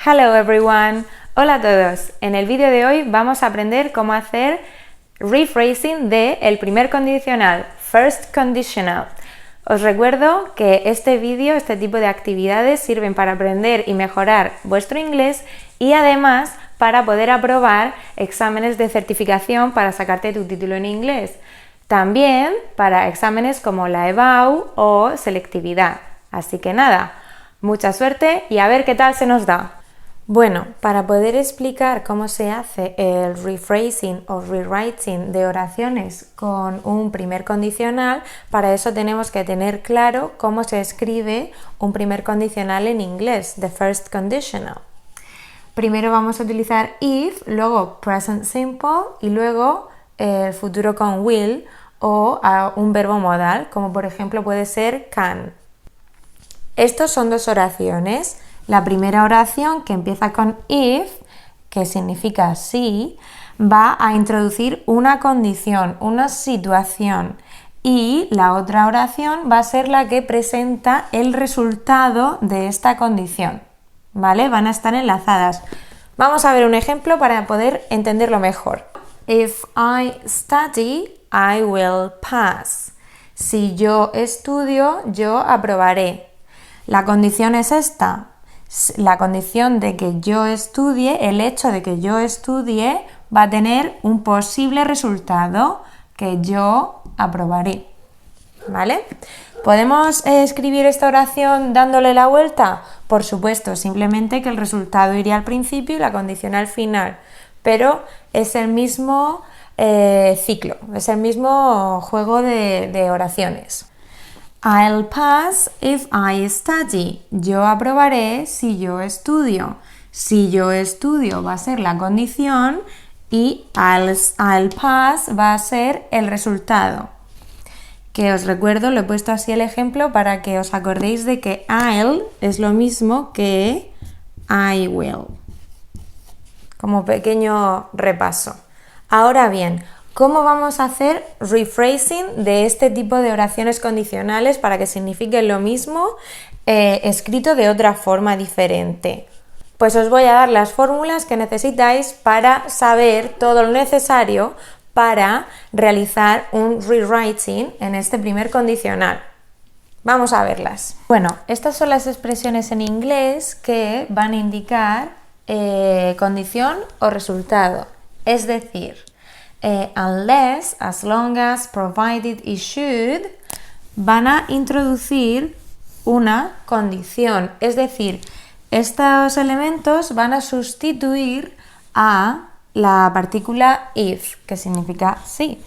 Hello everyone, hola a todos. En el vídeo de hoy vamos a aprender cómo hacer rephrasing de el primer condicional, first conditional. Os recuerdo que este tipo de actividades sirven para aprender y mejorar vuestro inglés y además para poder aprobar exámenes de certificación para sacarte tu título en inglés. También para exámenes como la EBAU o selectividad. Así que nada, mucha suerte y a ver qué tal se nos da. Bueno, para poder explicar cómo se hace el rephrasing o rewriting de oraciones con un primer condicional, para eso tenemos que tener claro cómo se escribe un primer condicional en inglés, the first conditional. Primero vamos a utilizar if, luego present simple y luego el futuro con will o un verbo modal, como por ejemplo puede ser can. Estos son dos oraciones. La primera oración, que empieza con if, que significa sí, va a introducir una condición, una situación, y la otra oración va a ser la que presenta el resultado de esta condición, ¿vale? Van a estar enlazadas. Vamos a ver un ejemplo para poder entenderlo mejor. If I study, I will pass. Si yo estudio, yo aprobaré. La condición es esta. La condición de que yo estudie, el hecho de que yo estudie, va a tener un posible resultado que yo aprobaré. ¿Vale? ¿Podemos escribir esta oración dándole la vuelta? Por supuesto, simplemente que el resultado iría al principio y la condición al final. Pero es el mismo ciclo, es el mismo juego de oraciones. I'll pass if I study. Yo aprobaré si yo estudio. Si yo estudio va a ser la condición y I'll pass va a ser el resultado. Que os recuerdo, lo he puesto así el ejemplo para que os acordéis de que I'll es lo mismo que I will. Como pequeño repaso. Ahora bien, ¿cómo vamos a hacer rephrasing de este tipo de oraciones condicionales para que signifiquen lo mismo escrito de otra forma diferente? Pues os voy a dar las fórmulas que necesitáis para saber todo lo necesario para realizar un rewriting en este primer condicional. Vamos a verlas. Bueno, estas son las expresiones en inglés que van a indicar condición o resultado. Es decir, unless, as long as, provided y should van a introducir una condición. Es decir, estos elementos van a sustituir a la partícula if, que significa sí.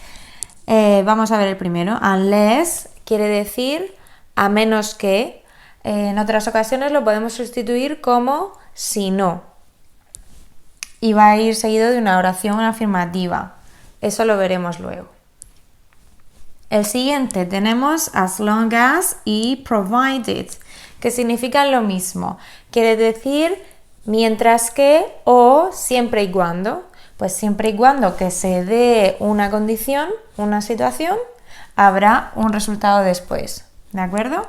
Vamos a ver el primero. Unless quiere decir a menos que. En otras ocasiones lo podemos sustituir como si no. Y va a ir seguido de una oración afirmativa. Eso lo veremos luego. El siguiente tenemos as long as y provided, que significan lo mismo. Quiere decir mientras que o siempre y cuando. Pues siempre y cuando que se dé una condición, una situación, habrá un resultado después. ¿De acuerdo?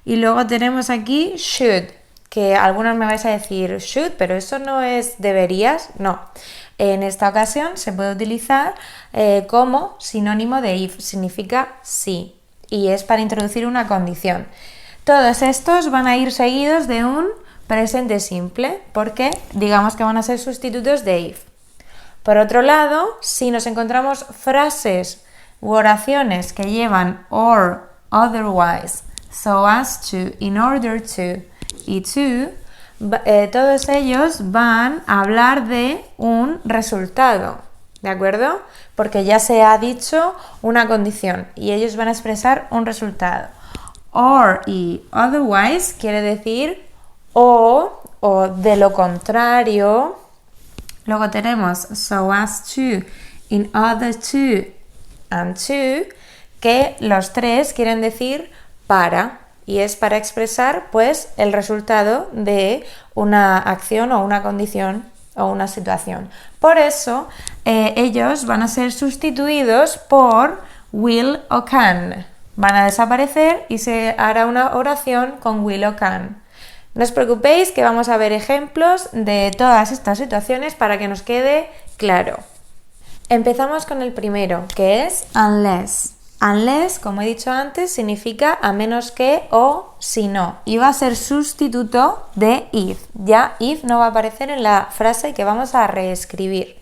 Y luego tenemos aquí should, que algunos me vais a decir should, pero eso no es deberías, no. En esta ocasión se puede utilizar como sinónimo de if, significa sí, y es para introducir una condición. Todos estos van a ir seguidos de un presente simple, porque digamos que van a ser sustitutos de if. Por otro lado, si nos encontramos frases u oraciones que llevan or, otherwise, so as to, in order to y to, todos ellos van a hablar de un resultado, ¿de acuerdo? Porque ya se ha dicho una condición y ellos van a expresar un resultado. Or y otherwise quiere decir o de lo contrario. Luego tenemos so as to, in order to and to, que los tres quieren decir para. Y es para expresar, pues, el resultado de una acción o una condición o una situación. Por eso, ellos van a ser sustituidos por will o can. Van a desaparecer y se hará una oración con will o can. No os preocupéis que vamos a ver ejemplos de todas estas situaciones para que nos quede claro. Empezamos con el primero, que es unless. Unless, como he dicho antes, significa a menos que o si no. Y va a ser sustituto de if. Ya if no va a aparecer en la frase que vamos a reescribir.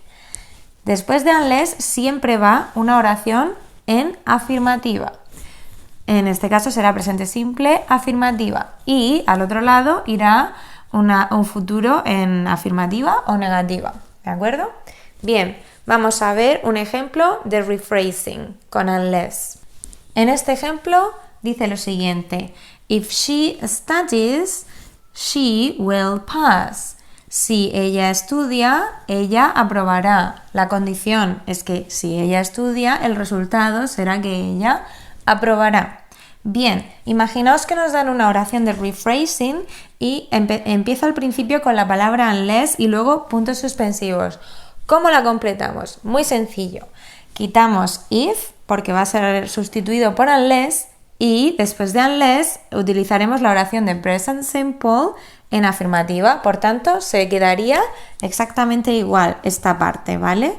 Después de unless siempre va una oración en afirmativa. En este caso será presente simple afirmativa. Y al otro lado irá un futuro en afirmativa o negativa. ¿De acuerdo? Bien. Vamos a ver un ejemplo de rephrasing con unless. En este ejemplo dice lo siguiente: If she studies, she will pass. Si ella estudia, ella aprobará. La condición es que si ella estudia, el resultado será que ella aprobará. Bien, imaginaos que nos dan una oración de rephrasing y empieza al principio con la palabra unless y luego puntos suspensivos. ¿Cómo la completamos? Muy sencillo. Quitamos if, porque va a ser sustituido por unless, y después de unless utilizaremos la oración de present simple en afirmativa. Por tanto, se quedaría exactamente igual esta parte, ¿vale?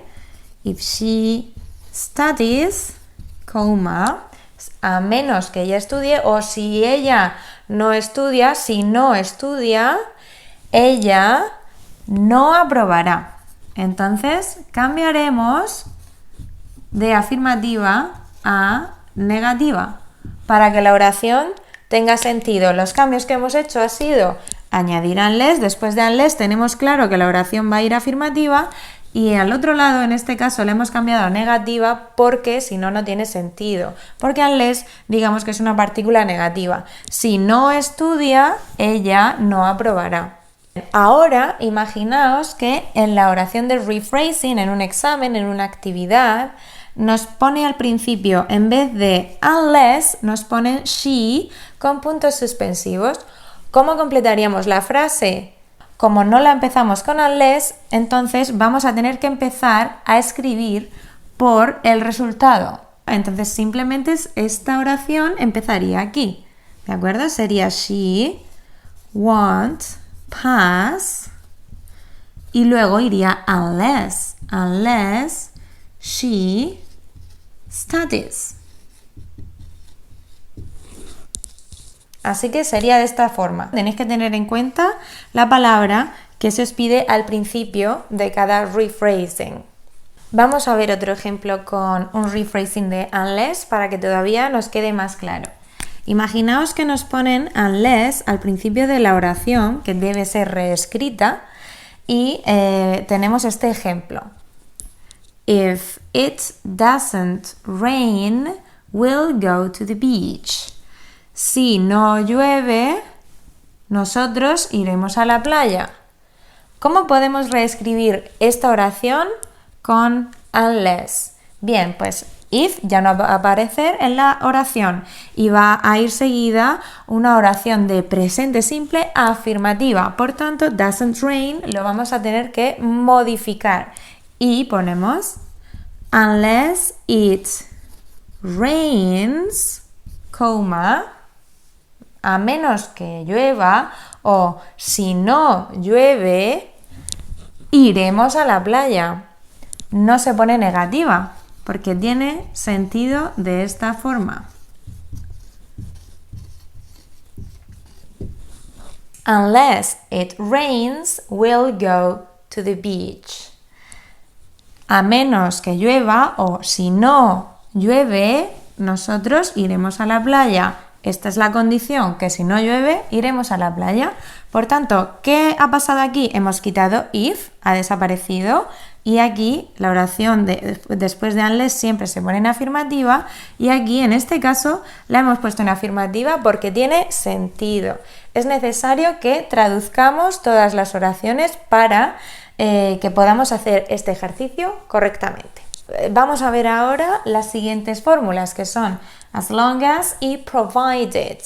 If she studies, a menos que ella estudie, o si ella no estudia, si no estudia, ella no aprobará. Entonces cambiaremos de afirmativa a negativa para que la oración tenga sentido. Los cambios que hemos hecho ha sido añadir unless. Después de unless tenemos claro que la oración va a ir afirmativa y al otro lado, en este caso, le hemos cambiado a negativa porque si no, no tiene sentido. Porque unless, digamos que es una partícula negativa. Si no estudia, ella no aprobará. Ahora, imaginaos que en la oración de rephrasing, en un examen, en una actividad, nos pone al principio, en vez de unless, nos pone she con puntos suspensivos. ¿Cómo completaríamos la frase? Como no la empezamos con unless, entonces vamos a tener que empezar a escribir por el resultado. Entonces simplemente esta oración empezaría aquí, ¿de acuerdo? Sería she won't pass y luego iría unless she studies. Así que sería de esta forma. Tenéis que tener en cuenta la palabra que se os pide al principio de cada rephrasing. Vamos a ver otro ejemplo con un rephrasing de unless para que todavía nos quede más claro. Imaginaos que nos ponen unless al principio de la oración, que debe ser reescrita, y tenemos este ejemplo. If it doesn't rain, we'll go to the beach. Si no llueve, nosotros iremos a la playa. ¿Cómo podemos reescribir esta oración con unless? Bien, pues if ya no va a aparecer en la oración y va a ir seguida una oración de presente simple afirmativa. Por tanto, doesn't rain lo vamos a tener que modificar y ponemos unless it rains, a menos que llueva, o si no llueve, iremos a la playa. No se pone negativa, porque tiene sentido de esta forma. Unless it rains, we'll go to the beach. A menos que llueva, o si no llueve, nosotros iremos a la playa. Esta es la condición, que si no llueve, iremos a la playa. Por tanto, ¿qué ha pasado aquí? Hemos quitado if, ha desaparecido, y aquí la oración después de unless siempre se pone en afirmativa, y aquí en este caso la hemos puesto en afirmativa porque tiene sentido. Es necesario que traduzcamos todas las oraciones para que podamos hacer este ejercicio correctamente. Vamos a ver ahora las siguientes fórmulas, que son as long as y provided,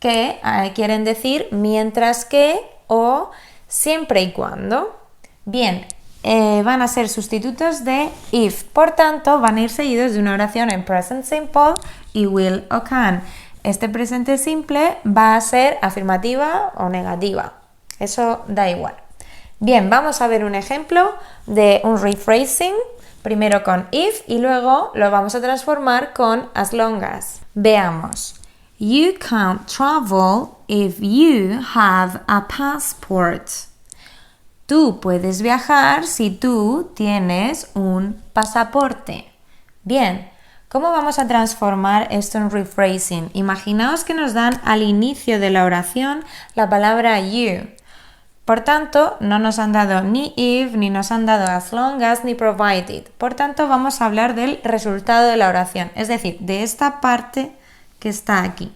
que quieren decir mientras que o siempre y cuando. Bien, van a ser sustitutos de if, por tanto van a ir seguidos de una oración en present simple y will o can. este presente simple va a ser afirmativa o negativa. Eso da igual. Bien, vamos a ver un ejemplo de un rephrasing, primero con if y luego lo vamos a transformar con as long as. Veamos. You can't travel if you have a passport. Tú puedes viajar si tú tienes un pasaporte. Bien, ¿cómo vamos a transformar esto en rephrasing? Imaginaos que nos dan al inicio de la oración la palabra you. Por tanto, no nos han dado ni if, ni nos han dado as long as, ni provided. Por tanto, vamos a hablar del resultado de la oración, es decir, de esta parte que está aquí.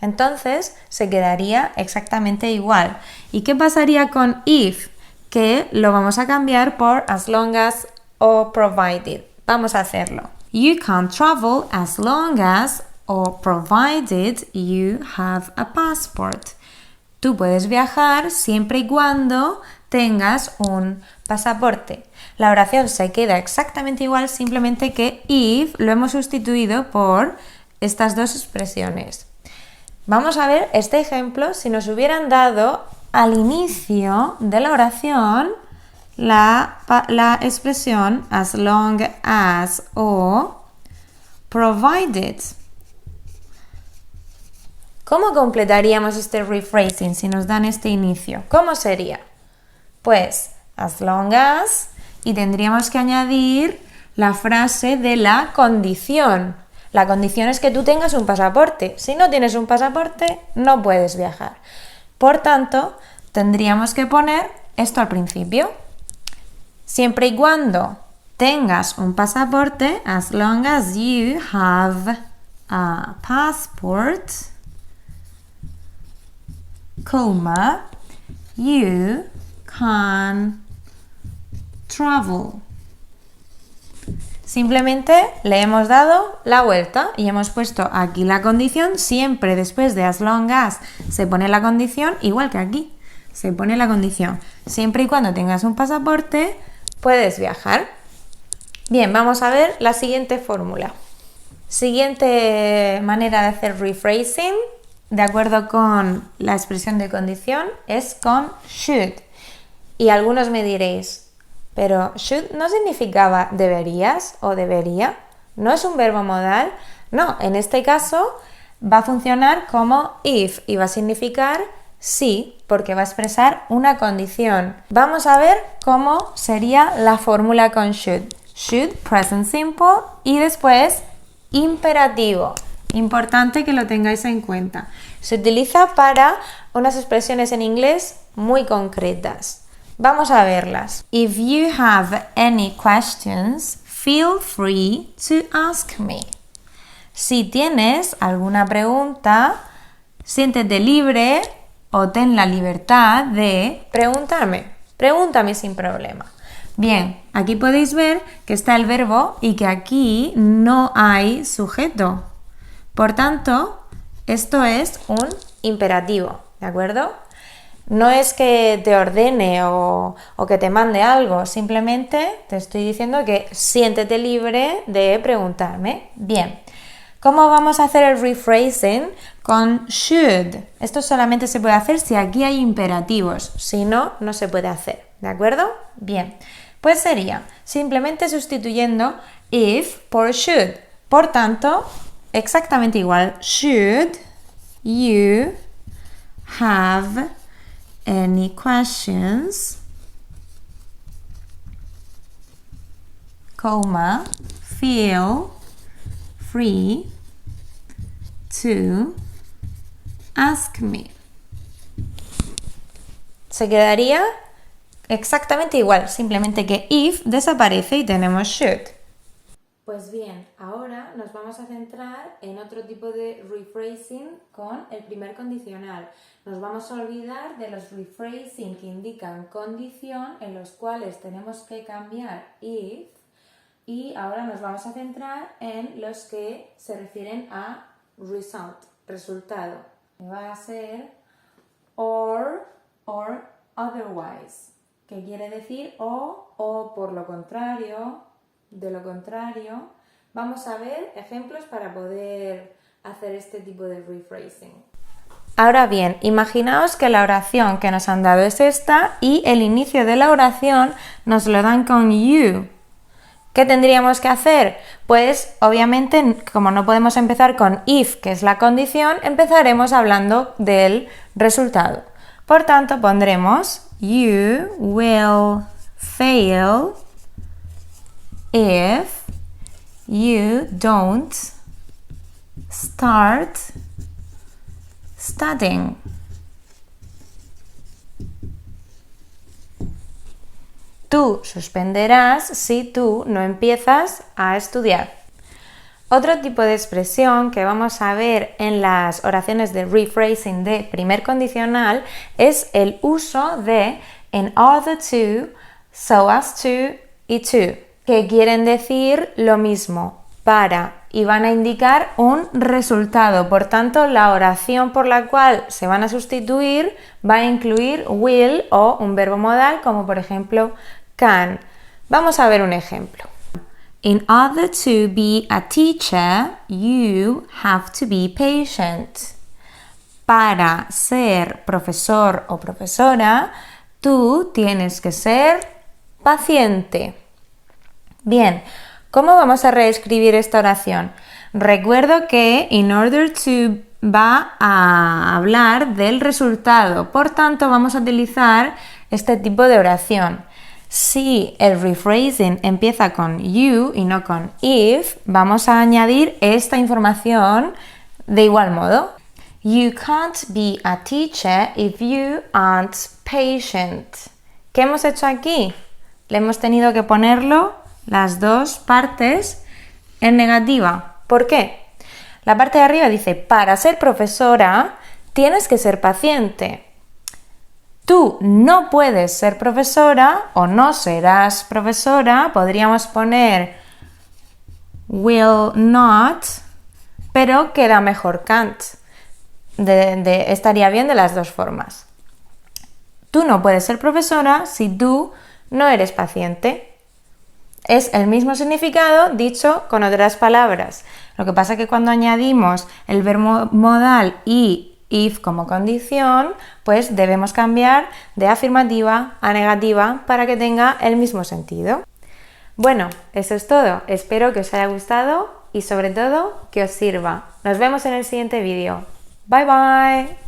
Entonces, se quedaría exactamente igual. ¿Y qué pasaría con if? Que lo vamos a cambiar por as long as o provided. Vamos a hacerlo. You can't travel as long as or provided you have a passport. Tú puedes viajar siempre y cuando tengas un pasaporte. La oración se queda exactamente igual, simplemente que if lo hemos sustituido por estas dos expresiones. Vamos a ver este ejemplo si nos hubieran dado al inicio de la oración la expresión as long as o provided. ¿Cómo completaríamos este rephrasing si nos dan este inicio? ¿Cómo sería? Pues as long as y tendríamos que añadir la frase de la condición. La condición es que tú tengas un pasaporte. Si no tienes un pasaporte, no puedes viajar. Por tanto, tendríamos que poner esto al principio. Siempre y cuando tengas un pasaporte, as long as you have a passport, comma, you can travel. Simplemente le hemos dado la vuelta y hemos puesto aquí la condición. Siempre después de as long as se pone la condición, igual que aquí. Se pone la condición. Siempre y cuando tengas un pasaporte, puedes viajar. Bien, vamos a ver la siguiente fórmula. Siguiente manera de hacer rephrasing, de acuerdo con la expresión de condición, es con should. Y algunos me diréis, pero should no significaba deberías o debería, no es un verbo modal. No, en este caso va a funcionar como if y va a significar sí, porque va a expresar una condición. Vamos a ver cómo sería la fórmula con should. Should, present simple y después imperativo. Importante que lo tengáis en cuenta. Se utiliza para unas expresiones en inglés muy concretas. Vamos a verlas. If you have any questions, feel free to ask me. Si tienes alguna pregunta, siéntete libre o ten la libertad de preguntarme. Pregúntame sin problema. Bien, aquí podéis ver que está el verbo y que aquí no hay sujeto. Por tanto, esto es un imperativo, ¿de acuerdo? No es que te ordene o que te mande algo, simplemente te estoy diciendo que siéntete libre de preguntarme. Bien, ¿cómo vamos a hacer el rephrasing con should? Esto solamente se puede hacer si aquí hay imperativos, si no, no se puede hacer, ¿de acuerdo? Bien, pues sería simplemente sustituyendo if por should. Por tanto, exactamente igual, should you have any questions, comma, feel free to ask me. Se quedaría exactamente igual, simplemente que if desaparece y tenemos should. Pues bien, ahora nos vamos a centrar en otro tipo de rephrasing con el primer condicional. Nos vamos a olvidar de los rephrasing que indican condición, en los cuales tenemos que cambiar if, y ahora nos vamos a centrar en los que se refieren a result, resultado. Va a ser or otherwise, que quiere decir o por lo contrario, de lo contrario. Vamos a ver ejemplos para poder hacer este tipo de rephrasing. Ahora bien, imaginaos que la oración que nos han dado es esta y el inicio de la oración nos lo dan con you. ¿Qué tendríamos que hacer? Pues obviamente, como no podemos empezar con if, que es la condición, empezaremos hablando del resultado. Por tanto, pondremos you will fail if you don't start studying. Tú suspenderás si tú no empiezas a estudiar. Otro tipo de expresión que vamos a ver en las oraciones de rephrasing de primer condicional es el uso de in order to, so as to y to, que quieren decir lo mismo, para, y van a indicar un resultado. Por tanto, la oración por la cual se van a sustituir va a incluir will o un verbo modal, como por ejemplo can. Vamos a ver un ejemplo. In order to be a teacher, you have to be patient. Para ser profesor o profesora, tú tienes que ser paciente. Bien, ¿cómo vamos a reescribir esta oración? Recuerdo que in order to va a hablar del resultado, por tanto vamos a utilizar este tipo de oración. Si el rephrasing empieza con you y no con if, vamos a añadir esta información de igual modo. You can't be a teacher if you aren't patient. ¿Qué hemos hecho aquí? Le hemos tenido que ponerlo las dos partes en negativa. ¿Por qué? La parte de arriba dice, para ser profesora tienes que ser paciente. Tú no puedes ser profesora o no serás profesora, podríamos poner will not, pero queda mejor can't. Estaría bien de las dos formas. Tú no puedes ser profesora si tú no eres paciente. Es el mismo significado dicho con otras palabras. Lo que pasa es que cuando añadimos el verbo modal y if como condición, pues debemos cambiar de afirmativa a negativa para que tenga el mismo sentido. Bueno, eso es todo. Espero que os haya gustado y sobre todo que os sirva. Nos vemos en el siguiente vídeo. Bye bye.